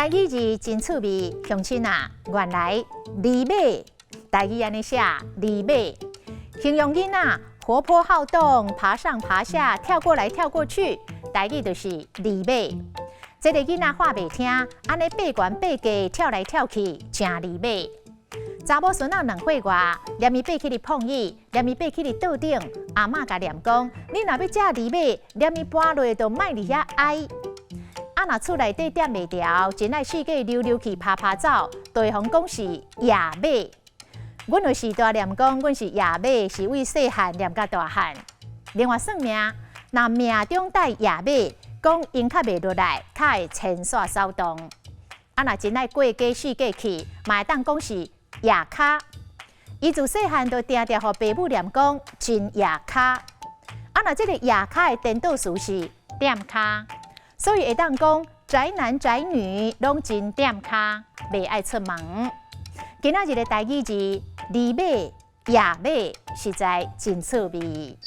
台语字真趣味，乡亲啊，原来李马台语安尼写李马，形容囡仔活泼好动，爬上爬下，跳过来跳过去，台语就是李马。这个囡仔话袂听，安尼爬悬爬低，跳来跳去，真李马。查某孙仔2岁外，连伊爬起哩碰椅，连伊爬起哩桌顶，阿嬷甲念讲：你若要食李马，连伊搬落就莫伫遐哀。啊，若厝内底踮袂牢，真爱四界溜溜去、爬爬走，都会讲是野马。阮有时大念讲，阮是野马，是为细汉念到大汉。另外算命，若命中带野马，讲因较袂落来，较会牵线骚动。啊，若真爱过街四界去，嘛会当讲是野卡。伊自细汉就定定互爸母念讲真野卡。啊，若这个野卡的颠倒词是点卡，所以会当讲宅男宅女拢真点卡，袂爱出门。今仔日的台语字李马、野马，实在真趣味。